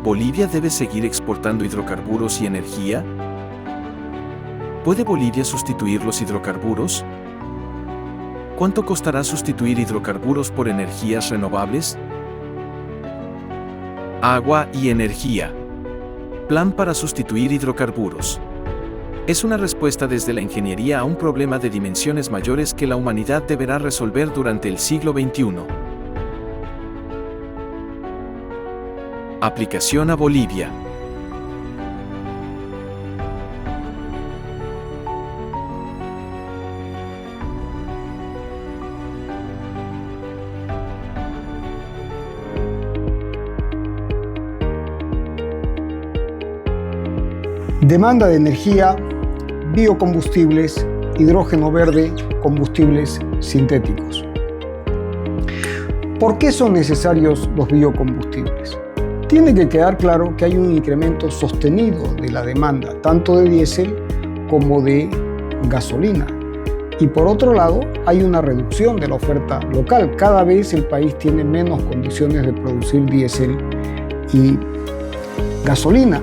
¿Bolivia debe seguir exportando hidrocarburos y energía? ¿Puede Bolivia sustituir los hidrocarburos? ¿Cuánto costará sustituir hidrocarburos por energías renovables? Agua y energía. Plan para sustituir hidrocarburos. Es una respuesta desde la ingeniería a un problema de dimensiones mayores que la humanidad deberá resolver durante el siglo XXI. Aplicación a Bolivia. Demanda de energía, biocombustibles, hidrógeno verde, combustibles sintéticos. ¿Por qué son necesarios los biocombustibles? Tiene que quedar claro que hay un incremento sostenido de la demanda, tanto de diésel como de gasolina. Y por otro lado, hay una reducción de la oferta local. Cada vez el país tiene menos condiciones de producir diésel y gasolina.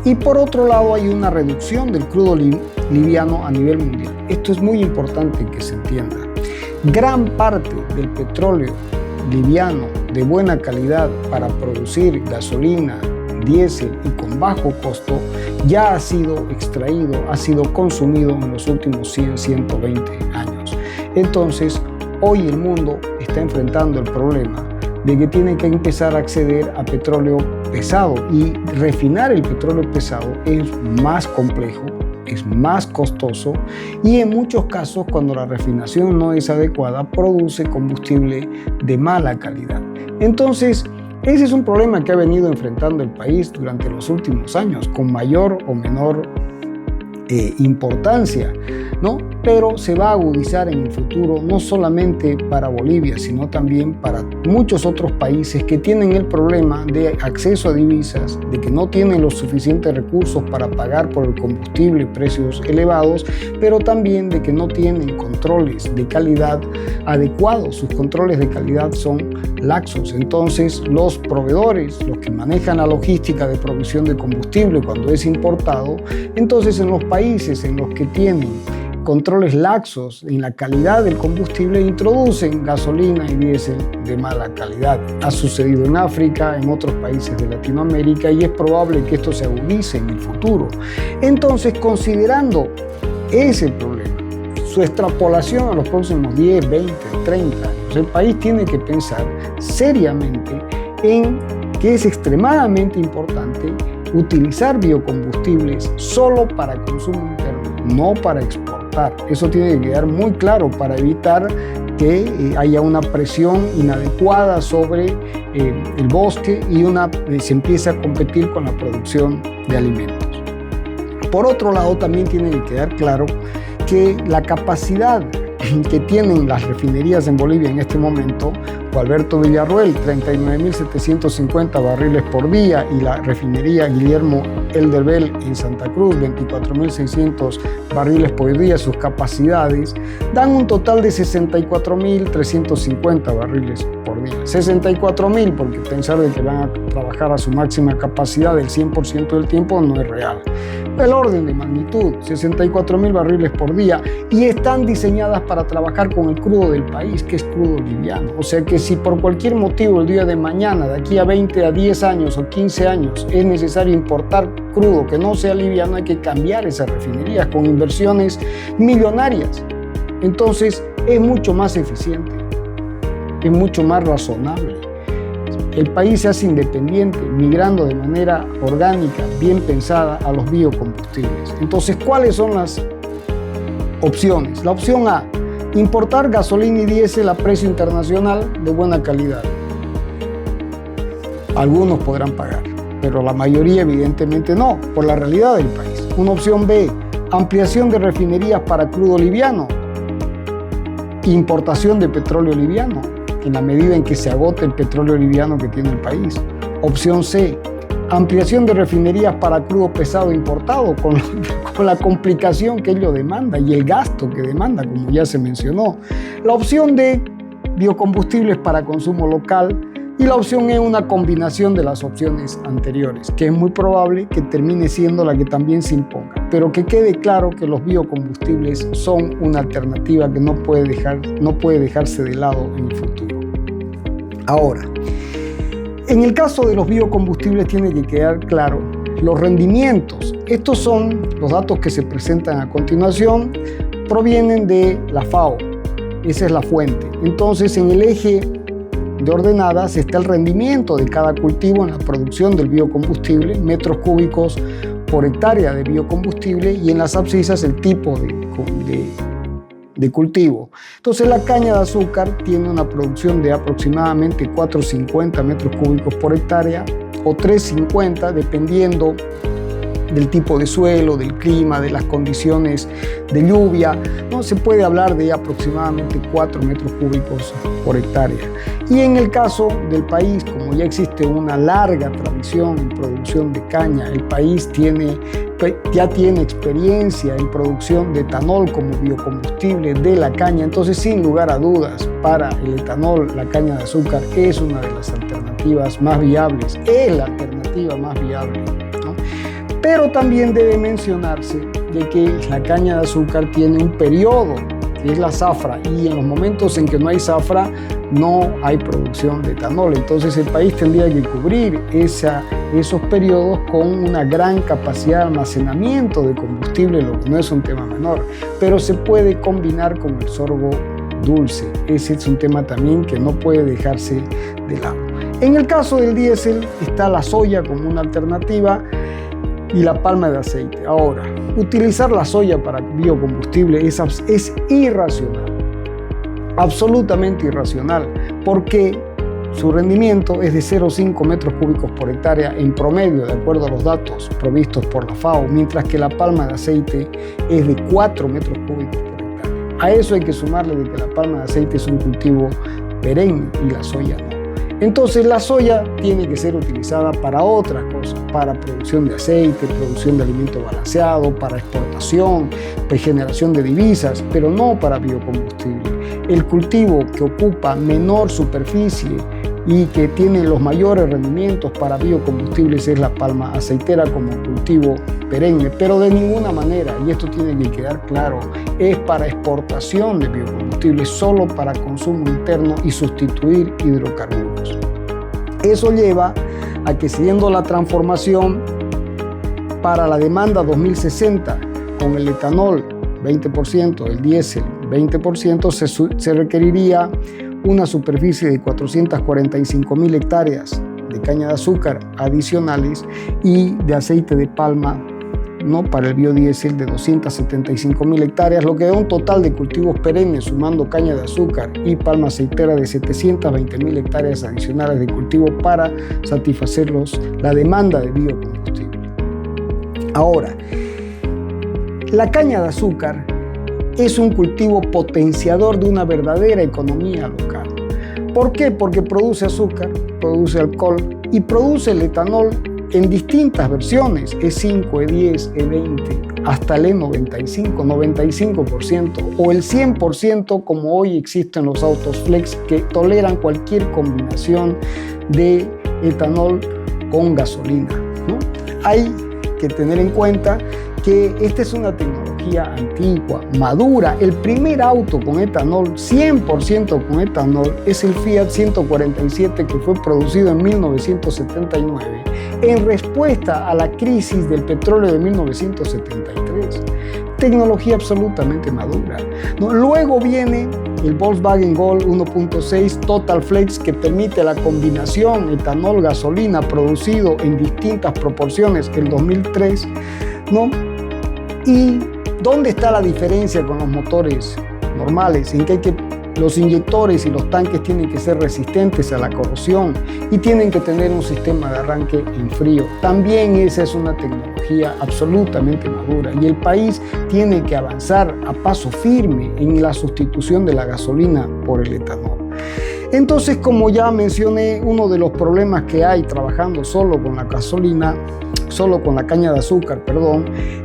Y por otro lado hay una reducción del crudo liviano a nivel mundial. Esto es muy importante que se entienda. Gran parte del petróleo liviano de buena calidad para producir gasolina, diésel y con bajo costo ya ha sido extraído, ha sido consumido en los últimos 100, 120 años. Entonces, hoy el mundo está enfrentando el problema de que tiene que empezar a acceder a petróleo pesado, y refinar el petróleo pesado es más complejo, es más costoso, y en muchos casos, cuando la refinación no es adecuada, produce combustible de mala calidad. Entonces, ese es un problema que ha venido enfrentando el país durante los últimos años, con mayor o menor importancia, ¿no? Pero se va a agudizar en el futuro, no solamente para Bolivia, sino también para muchos otros países que tienen el problema de acceso a divisas, de que no tienen los suficientes recursos para pagar por el combustible precios elevados, pero también de que no tienen controles de calidad adecuados. Sus controles de calidad son laxos. Entonces, los proveedores, los que manejan la logística de provisión de combustible cuando es importado, entonces en los países en los que tienen controles laxos en la calidad del combustible, introducen gasolina y diésel de mala calidad. Ha sucedido en África, en otros países de Latinoamérica, y es probable que esto se agudice en el futuro. Entonces, considerando ese problema, su extrapolación a los próximos 10, 20, 30 años, el país tiene que pensar seriamente en que es extremadamente importante utilizar biocombustibles solo para consumo interno, no para exportar. Eso tiene que quedar muy claro para evitar que haya una presión inadecuada sobre el bosque y se empiece a competir con la producción de alimentos. Por otro lado, también tiene que quedar claro que la capacidad que tienen las refinerías en Bolivia en este momento, Gualberto Villarroel, 39.750 barriles por día, y la refinería Guillermo Elderbel en Santa Cruz, 24.600 barriles por día, sus capacidades dan un total de 64.350 barriles por día. 64.000, porque pensar de que van a trabajar a su máxima capacidad del 100% del tiempo no es real. El orden de magnitud, 64.000 barriles por día, y están diseñadas para trabajar con el crudo del país, que es crudo liviano. O sea que si por cualquier motivo el día de mañana, de aquí a 20 a 10 años o 15 años, es necesario importar crudo que no sea liviano, hay que cambiar esas refinerías con inversiones millonarias. Entonces es mucho más eficiente, es mucho más razonable. El país se hace independiente, migrando de manera orgánica, bien pensada, a los biocombustibles. Entonces, ¿cuáles son las opciones? La opción A: importar gasolina y diésel a precio internacional de buena calidad. Algunos podrán pagar, pero la mayoría evidentemente no, por la realidad del país. Una opción B: ampliación de refinerías para crudo liviano, importación de petróleo liviano, en la medida en que se agote el petróleo liviano que tiene el país. Opción C: ampliación de refinerías para crudo pesado importado, con la complicación que ello demanda y el gasto que demanda, como ya se mencionó. La opción D: biocombustibles para consumo local, Y la opción E, una combinación de las opciones anteriores, que es muy probable que termine siendo la que también se imponga. Pero que quede claro que los biocombustibles son una alternativa que no puede dejarse de lado en el futuro. Ahora, en el caso de los biocombustibles tiene que quedar claro los rendimientos. Estos son los datos que se presentan a continuación, provienen de la FAO. Esa es la fuente. Entonces, en el eje de ordenadas está el rendimiento de cada cultivo en la producción del biocombustible, metros cúbicos por hectárea de biocombustible, y en las abscisas el tipo de cultivo. Entonces la caña de azúcar tiene una producción de aproximadamente 450 metros cúbicos por hectárea o 350 dependiendo del tipo de suelo, del clima, de las condiciones de lluvia. No se puede hablar de aproximadamente 4 metros cúbicos por hectárea. Y en el caso del país, como ya existe una larga tradición en producción de caña, el país ya tiene experiencia en producción de etanol como biocombustible de la caña. Entonces, sin lugar a dudas, para el etanol, la caña de azúcar es una de las alternativas más viables, es la alternativa más viable, ¿no? Pero también debe mencionarse de que la caña de azúcar tiene un periodo, que es la zafra, y en los momentos en que no hay zafra, no hay producción de etanol. Entonces el país tendría que cubrir esos periodos con una gran capacidad de almacenamiento de combustible, lo que no es un tema menor, pero se puede combinar con el sorgo dulce. Ese es un tema también que no puede dejarse de lado. En el caso del diésel está la soya como una alternativa y la palma de aceite. Ahora, utilizar la soya para biocombustible es irracional, absolutamente irracional, porque su rendimiento es de 0,5 metros cúbicos por hectárea en promedio, de acuerdo a los datos provistos por la FAO, mientras que la palma de aceite es de 4 metros cúbicos por hectárea. A eso hay que sumarle de que la palma de aceite es un cultivo perenne y la soya no. Entonces la soya tiene que ser utilizada para otras cosas, para producción de aceite, producción de alimento balanceado, para exportación, generación de divisas, pero no para biocombustible. El cultivo que ocupa menor superficie y que tiene los mayores rendimientos para biocombustibles es la palma aceitera como cultivo perenne, pero de ninguna manera, y esto tiene que quedar claro, es para exportación de biocombustibles, solo para consumo interno y sustituir hidrocarburos. Eso lleva a que, siguiendo la transformación para la demanda 2060, con el etanol 20%, el diésel 20%, se requeriría una superficie de 445.000 hectáreas de caña de azúcar adicionales y de aceite de palma, ¿no?, para el biodiesel de 275.000 hectáreas, lo que da un total de cultivos perennes, sumando caña de azúcar y palma aceitera, de 720.000 hectáreas adicionales de cultivo para satisfacer la demanda de biocombustible. Ahora, la caña de azúcar es un cultivo potenciador de una verdadera economía local. ¿Por qué? Porque produce azúcar, produce alcohol y produce el etanol en distintas versiones, E5, E10, E20, hasta el E95, 95% o el 100% como hoy existen los autos flex que toleran cualquier combinación de etanol con gasolina, ¿no? Hay que tener en cuenta que esta es una tecnología antigua, madura. El primer auto con etanol, 100% con etanol, es el Fiat 147, que fue producido en 1979 en respuesta a la crisis del petróleo de 1973. Tecnología absolutamente madura, ¿no? Luego viene el Volkswagen Gol 1.6 Total Flex, que permite la combinación etanol-gasolina producido en distintas proporciones el 2003, ¿no? ¿Y dónde está la diferencia con los motores normales? En que los inyectores y los tanques tienen que ser resistentes a la corrosión y tienen que tener un sistema de arranque en frío. También esa es una tecnología absolutamente madura y el país tiene que avanzar a paso firme en la sustitución de la gasolina por el etanol. Entonces, como ya mencioné, uno de los problemas que hay trabajando solo con la caña de azúcar,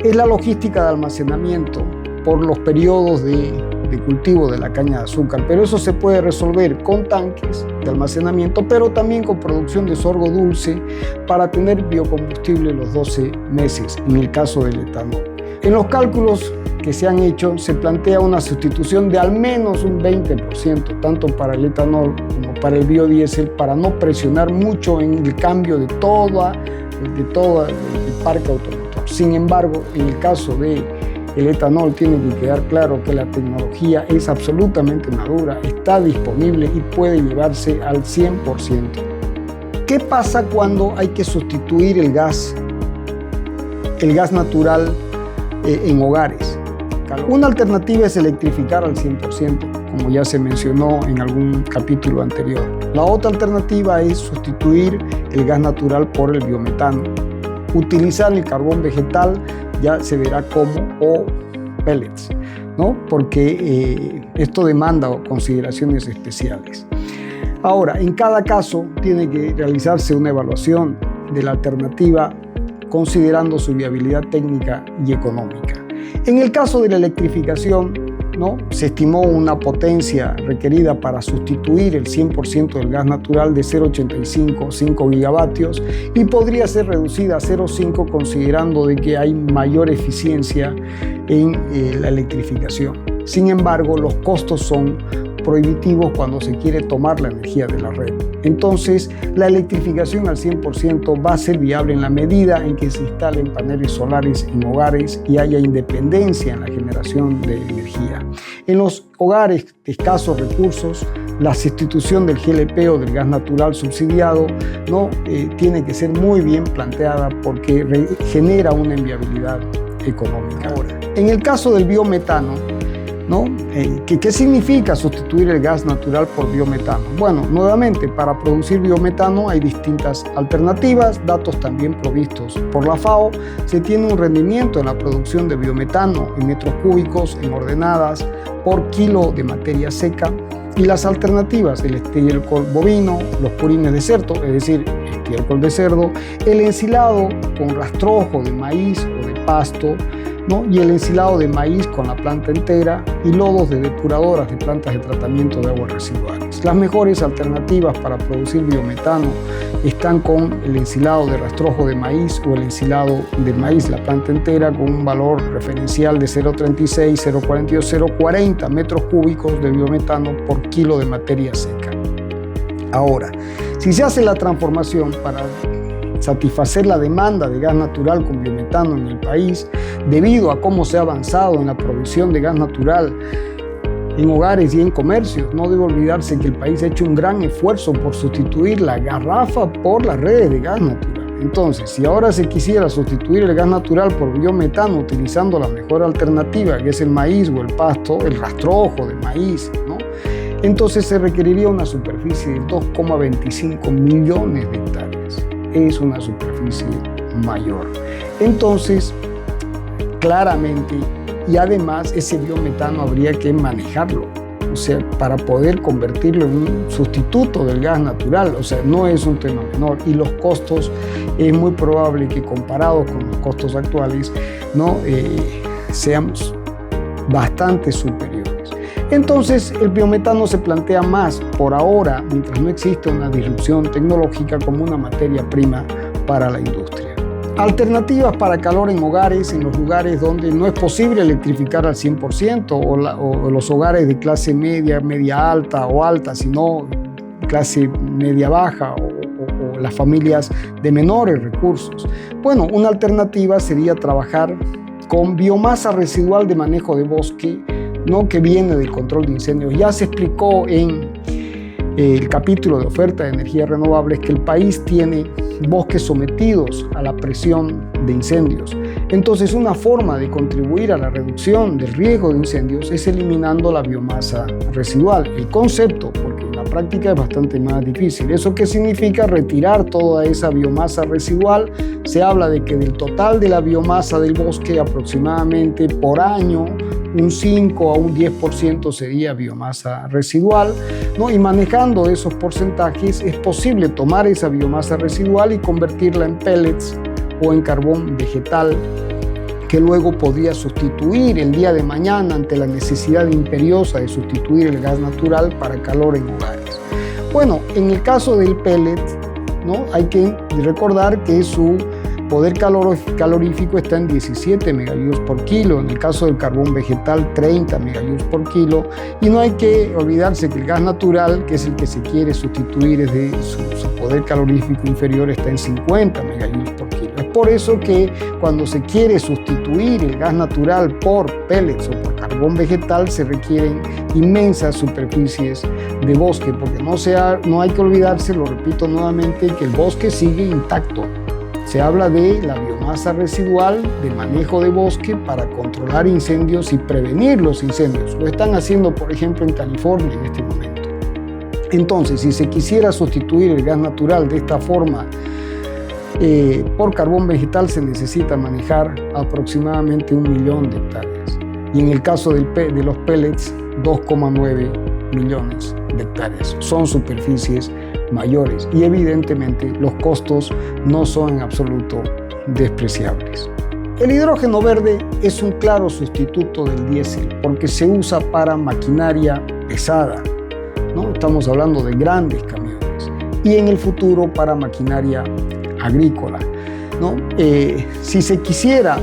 es la logística de almacenamiento por los periodos de cultivo de la caña de azúcar, pero eso se puede resolver con tanques solamente almacenamiento, pero también con producción de sorgo dulce para tener biocombustible los 12 meses, en el caso del etanol. En los cálculos que se han hecho, se plantea una sustitución de al menos un 20%, tanto para el etanol como para el biodiesel, para no presionar mucho en el cambio de todo el parque automotor. Sin embargo, en el caso del etanol tiene que quedar claro que la tecnología es absolutamente madura, está disponible y puede llevarse al 100%. ¿Qué pasa cuando hay que sustituir el gas natural en hogares? Una alternativa es electrificar al 100%, como ya se mencionó en algún capítulo anterior. La otra alternativa es sustituir el gas natural por el biometano. Utilizar el carbón vegetal, ya se verá cómo, o pellets, ¿no? Porque esto demanda consideraciones especiales. Ahora, en cada caso tiene que realizarse una evaluación de la alternativa considerando su viabilidad técnica y económica. En el caso de la electrificación, ¿no? Se estimó una potencia requerida para sustituir el 100% del gas natural de 0,85, 5 gigavatios, y podría ser reducida a 0,5 considerando de que hay mayor eficiencia en la electrificación. Sin embargo, los costos son prohibitivos cuando se quiere tomar la energía de la red. Entonces, la electrificación al 100% va a ser viable en la medida en que se instalen paneles solares en hogares y haya independencia en la generación de energía. En los hogares de escasos recursos, la sustitución del GLP o del gas natural subsidiado tiene que ser muy bien planteada porque genera una inviabilidad económica. Ahora, en el caso del biometano, ¿Qué significa sustituir el gas natural por biometano? Bueno, nuevamente, para producir biometano hay distintas alternativas, datos también provistos por la FAO. Se tiene un rendimiento en la producción de biometano en metros cúbicos, en ordenadas, por kilo de materia seca. Y las alternativas, el estiércol bovino, los purines de cerdo, es decir, estiércol de cerdo, el ensilado con rastrojo de maíz o de pasto, y el ensilado de maíz con la planta entera y lodos de depuradoras de plantas de tratamiento de aguas residuales. Las mejores alternativas para producir biometano están con el ensilado de rastrojo de maíz o el ensilado de maíz, la planta entera, con un valor referencial de 0,36, 0,42, 0,40 metros cúbicos de biometano por kilo de materia seca. Ahora, si se hace la transformación para satisfacer la demanda de gas natural con biometano en el país, debido a cómo se ha avanzado en la provisión de gas natural en hogares y en comercios, no debe olvidarse que el país ha hecho un gran esfuerzo por sustituir la garrafa por las redes de gas natural. Entonces, si ahora se quisiera sustituir el gas natural por biometano utilizando la mejor alternativa, que es el maíz o el pasto, el rastrojo de maíz, entonces se requeriría una superficie de 2,25 millones de hectáreas. Es una superficie mayor. Entonces, claramente, y además ese biometano habría que manejarlo, o sea, para poder convertirlo en un sustituto del gas natural, o sea, no es un tema menor, y los costos es muy probable que comparados con los costos actuales, sean bastante superiores. Entonces, el biometano se plantea más por ahora, mientras no existe una disrupción tecnológica, como una materia prima para la industria. Alternativas para calor en hogares, en los lugares donde no es posible electrificar al 100%, o los hogares de clase media, media alta o alta, sino clase media baja, o las familias de menores recursos. Bueno, una alternativa sería trabajar con biomasa residual de manejo de bosque, que viene del control de incendios. Ya se explicó en el capítulo de oferta de energías renovables que el país tiene bosques sometidos a la presión de incendios. Entonces, una forma de contribuir a la reducción del riesgo de incendios es eliminando la biomasa residual. El concepto, porque en la práctica es bastante más difícil. ¿Eso qué significa? Retirar toda esa biomasa residual. Se habla de que del total de la biomasa del bosque, aproximadamente por año, un 5 a un 10% sería biomasa residual, y manejando esos porcentajes es posible tomar esa biomasa residual y convertirla en pellets o en carbón vegetal, que luego podría sustituir el día de mañana ante la necesidad imperiosa de sustituir el gas natural para calor en hogares. Bueno, en el caso del pellet, ¿no? Hay que recordar que su poder calorífico está en 17 megajoules por kilo, en el caso del carbón vegetal 30 megajoules por kilo, y no hay que olvidarse que el gas natural, que es el que se quiere sustituir, es de su poder calorífico inferior está en 50 megajoules por kilo. Es por eso que cuando se quiere sustituir el gas natural por pellets o por carbón vegetal se requieren inmensas superficies de bosque, porque no hay que olvidarse, lo repito nuevamente, que el bosque sigue intacto. Se habla de la biomasa residual, de manejo de bosque para controlar incendios y prevenir los incendios. Lo están haciendo, por ejemplo, en California en este momento. Entonces, si se quisiera sustituir el gas natural de esta forma por carbón vegetal, se necesita manejar aproximadamente 1 millón de hectáreas. Y en el caso de los pellets, 2,9 millones de hectáreas. Son superficies mayores y evidentemente los costos no son en absoluto despreciables. El hidrógeno verde es un claro sustituto del diésel porque se usa para maquinaria pesada, ¿no? Estamos hablando de grandes camiones, y en el futuro para maquinaria agrícola, ¿no? Si se quisiera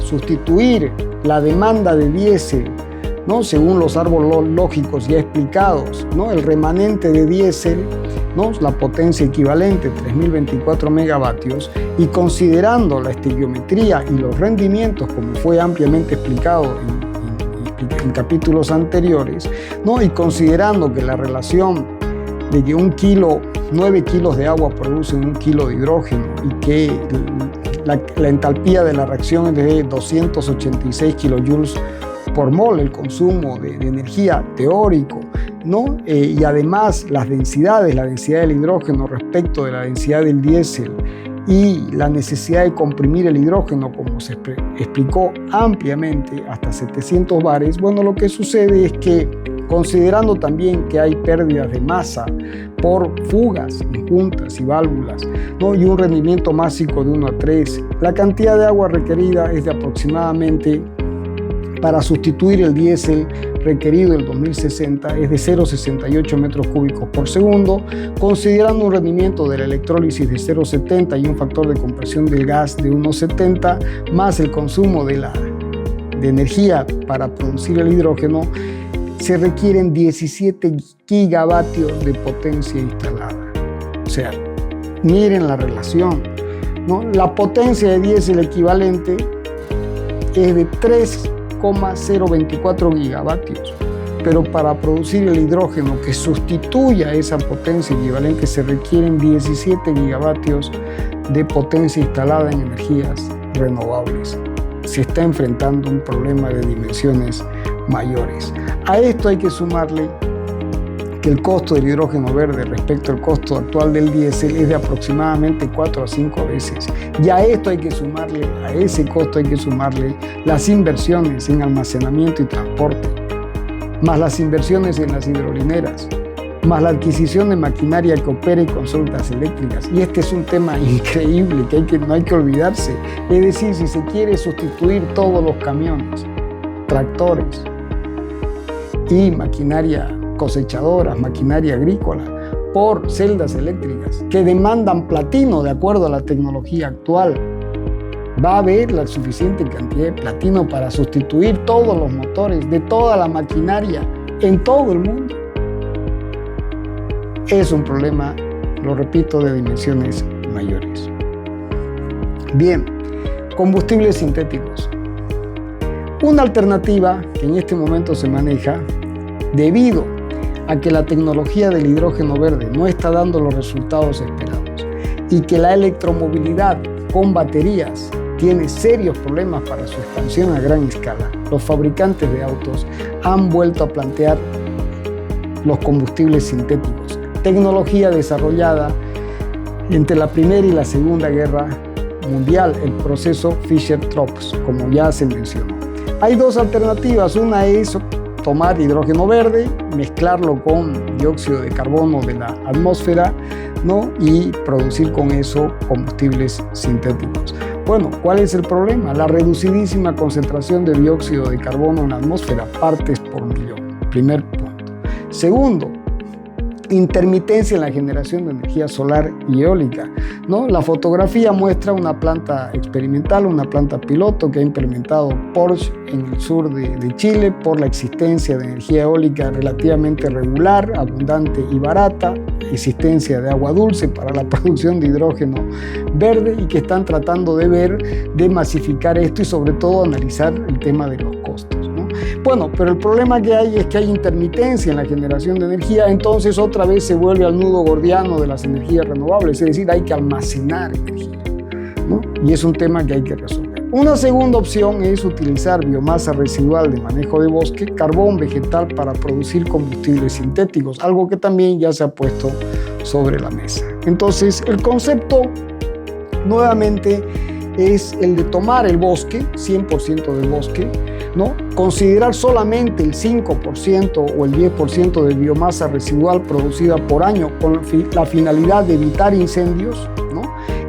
sustituir la demanda de diésel, ¿no? Según los árboles lógicos ya explicados, ¿no? El remanente de diésel, ¿no? La potencia equivalente, 3024 megavatios, y considerando la estequiometría y los rendimientos, como fue ampliamente explicado en capítulos anteriores, ¿no? Y considerando que la relación de que 9 kilos de agua producen 1 kilo de hidrógeno y que la entalpía de la reacción es de 286 kilojoules por mol, el consumo de energía teórico, ¿no? Y además la densidad del hidrógeno respecto de la densidad del diésel y la necesidad de comprimir el hidrógeno, como se explicó ampliamente, hasta 700 bares. Bueno, lo que sucede es que, considerando también que hay pérdidas de masa por fugas en juntas y válvulas, ¿no? Y un rendimiento másico de 1 a 3, la cantidad de agua requerida es de aproximadamente, para sustituir el diésel requerido en el 2060, es de 0,68 metros cúbicos por segundo, considerando un rendimiento de la electrólisis de 0,70 y un factor de compresión del gas de 1,70, más el consumo de energía para producir el hidrógeno, se requieren 17 gigavatios de potencia instalada. O sea, miren la relación, ¿no? La potencia de diésel equivalente es de 3,024 gigavatios, pero para producir el hidrógeno que sustituya esa potencia equivalente se requieren 17 gigavatios de potencia instalada en energías renovables. Se está enfrentando un problema de dimensiones mayores. A esto hay que sumarle que el costo del hidrógeno verde respecto al costo actual del diésel es de aproximadamente 4 a 5 veces. Y a esto hay que sumarle, a ese costo hay que sumarle las inversiones en almacenamiento y transporte, más las inversiones en las hidrolineras, más la adquisición de maquinaria que opere con celdas eléctricas. Y este es un tema increíble que no hay que olvidarse. Es decir, si se quiere sustituir todos los camiones, tractores y maquinaria cosechadoras, maquinaria agrícola, por celdas eléctricas que demandan platino de acuerdo a la tecnología actual, va a haber la suficiente cantidad de platino para sustituir todos los motores de toda la maquinaria en todo el mundo. Es un problema, lo repito, de dimensiones mayores. Bien, combustibles sintéticos. Una alternativa que en este momento se maneja debido a que la tecnología del hidrógeno verde no está dando los resultados esperados y que la electromovilidad con baterías tiene serios problemas para su expansión a gran escala, los fabricantes de autos han vuelto a plantear los combustibles sintéticos, tecnología desarrollada entre la Primera y la Segunda Guerra Mundial, el proceso Fischer-Tropsch, como ya se mencionó. Hay dos alternativas, una es tomar hidrógeno verde, mezclarlo con dióxido de carbono de la atmósfera, ¿no? Y producir con eso combustibles sintéticos. Bueno, ¿cuál es el problema? La reducidísima concentración de dióxido de carbono en la atmósfera, partes por millón. Primer punto. Segundo, intermitencia en la generación de energía solar y eólica, ¿no? La fotografía muestra una planta experimental, una planta piloto que ha implementado Porsche en el sur de Chile por la existencia de energía eólica relativamente regular, abundante y barata, existencia de agua dulce para la producción de hidrógeno verde, y que están tratando de ver, de masificar esto y sobre todo analizar el tema de los costos, ¿no? Bueno, pero el problema que hay es que hay intermitencia en la generación de energía, entonces otra vez se vuelve al nudo gordiano de las energías renovables, es decir, hay que almacenar energía, ¿no? Y es un tema que hay que resolver. Una segunda opción es utilizar biomasa residual de manejo de bosque, carbón vegetal para producir combustibles sintéticos, algo que también ya se ha puesto sobre la mesa. Entonces, el concepto nuevamente es el de tomar el bosque, 100% del bosque, ¿no? Considerar solamente el 5% o el 10% de biomasa residual producida por año con la finalidad de evitar incendios, ¿no?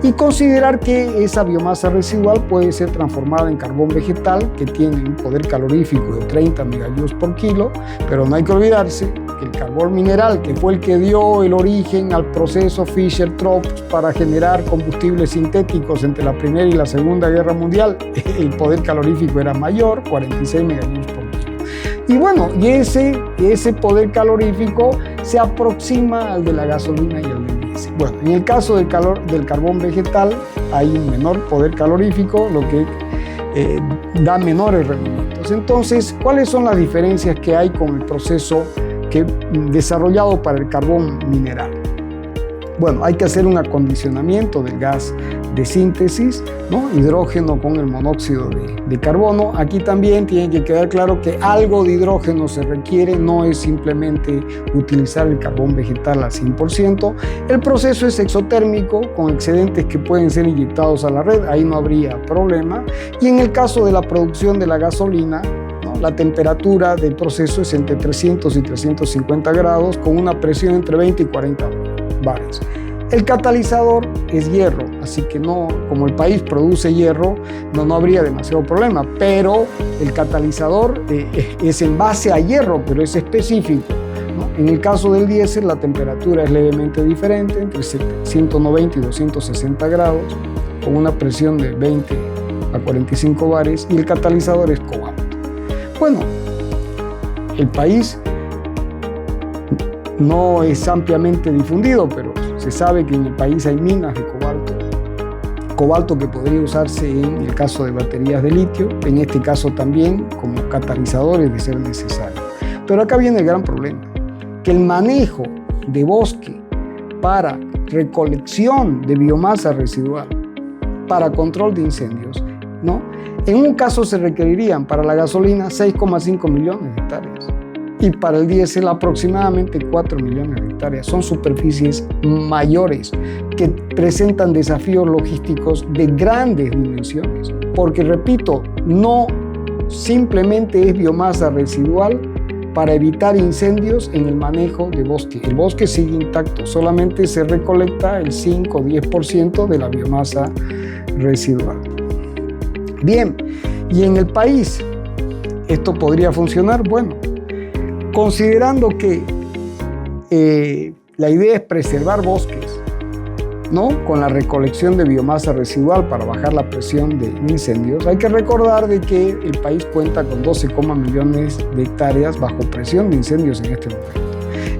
Y considerar que esa biomasa residual puede ser transformada en carbón vegetal, que tiene un poder calorífico de 30 megajoules por kilo, pero no hay que olvidarse que el carbón mineral, que fue el que dio el origen al proceso Fischer-Tropsch para generar combustibles sintéticos entre la Primera y la Segunda Guerra Mundial, el poder calorífico era mayor, 46 megajoules por kilo. Y bueno, ese poder calorífico se aproxima al de la gasolina y al del diésel. Bueno, en el caso del carbón vegetal hay un menor poder calorífico, lo que da menores rendimientos. Entonces, ¿cuáles son las diferencias que hay con el proceso desarrollado para el carbón mineral? Bueno, hay que hacer un acondicionamiento del gas de síntesis, ¿no? Hidrógeno con el monóxido de carbono. Aquí también tiene que quedar claro que algo de hidrógeno se requiere, no es simplemente utilizar el carbón vegetal al 100%. El proceso es exotérmico, con excedentes que pueden ser inyectados a la red, ahí no habría problema. Y en el caso de la producción de la gasolina, la temperatura del proceso es entre 300 y 350 grados con una presión entre 20 y 40 bares. El catalizador es hierro, así que no, como el país produce hierro, no habría demasiado problema, pero el catalizador es en base a hierro, pero es específico, ¿no? En el caso del diésel, la temperatura es levemente diferente, entre 190 y 260 grados, con una presión de 20 a 45 bares, y el catalizador es cobalto. Bueno, el país no es ampliamente difundido, pero se sabe que en el país hay minas de cobalto que podría usarse en el caso de baterías de litio, en este caso también como catalizadores de ser necesario. Pero acá viene el gran problema, que el manejo de bosque para recolección de biomasa residual, para control de incendios, ¿no? En un caso se requerirían para la gasolina 6,5 millones de hectáreas y para el diésel aproximadamente 4 millones de hectáreas. Son superficies mayores que presentan desafíos logísticos de grandes dimensiones, porque repito, no simplemente es biomasa residual para evitar incendios en el manejo de bosque. El bosque sigue intacto, solamente se recolecta el 5 o 10% de la biomasa residual. Bien, y en el país, ¿esto podría funcionar? Bueno, considerando que la idea es preservar bosques, ¿no? Con la recolección de biomasa residual para bajar la presión de incendios, hay que recordar de que el país cuenta con 12 millones de hectáreas bajo presión de incendios en este momento.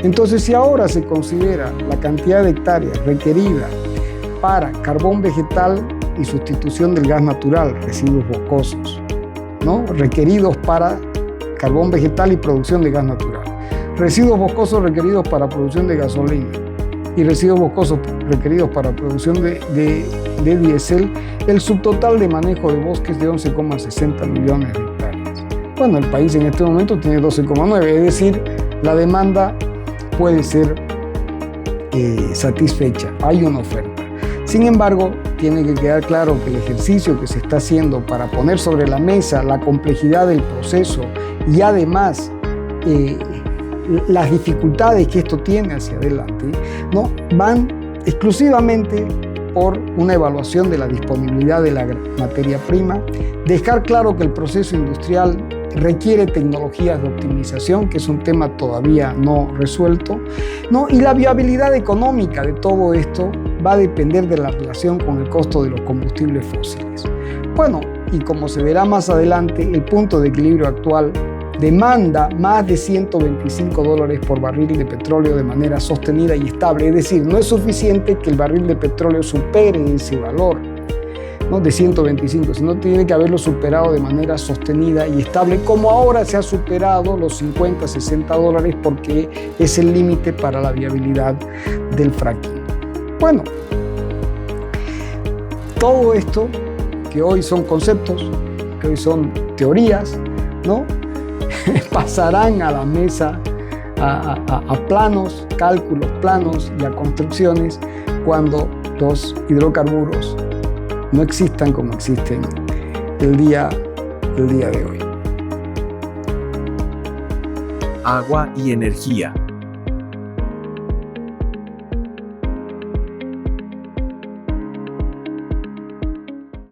Entonces, si ahora se considera la cantidad de hectáreas requerida para carbón vegetal y sustitución del gas natural, residuos boscosos, ¿no? Requeridos para carbón vegetal y producción de gas natural, residuos boscosos requeridos para producción de gasolina y residuos boscosos requeridos para producción de diésel, el subtotal de manejo de bosques de 11,60 millones de hectáreas. Bueno, el país en este momento tiene 12,9, es decir, la demanda puede ser satisfecha, hay una oferta. Sin embargo, tiene que quedar claro que el ejercicio que se está haciendo para poner sobre la mesa la complejidad del proceso y además las dificultades que esto tiene hacia adelante, ¿no? Van exclusivamente por una evaluación de la disponibilidad de la materia prima, dejar claro que el proceso industrial requiere tecnologías de optimización, que es un tema todavía no resuelto, ¿no? Y la viabilidad económica de todo esto va a depender de la relación con el costo de los combustibles fósiles. Bueno, y como se verá más adelante, el punto de equilibrio actual demanda más de $125 por barril de petróleo de manera sostenida y estable. Es decir, no es suficiente que el barril de petróleo supere ese valor, ¿no?, de 125, sino tiene que haberlo superado de manera sostenida y estable, como ahora se ha superado los $50-60 porque es el límite para la viabilidad del fracking. Bueno, todo esto que hoy son conceptos, que hoy son teorías, ¿no?, pasarán a la mesa, a planos, cálculos planos y a construcciones cuando los hidrocarburos no existan como existen el día de hoy. Agua y energía.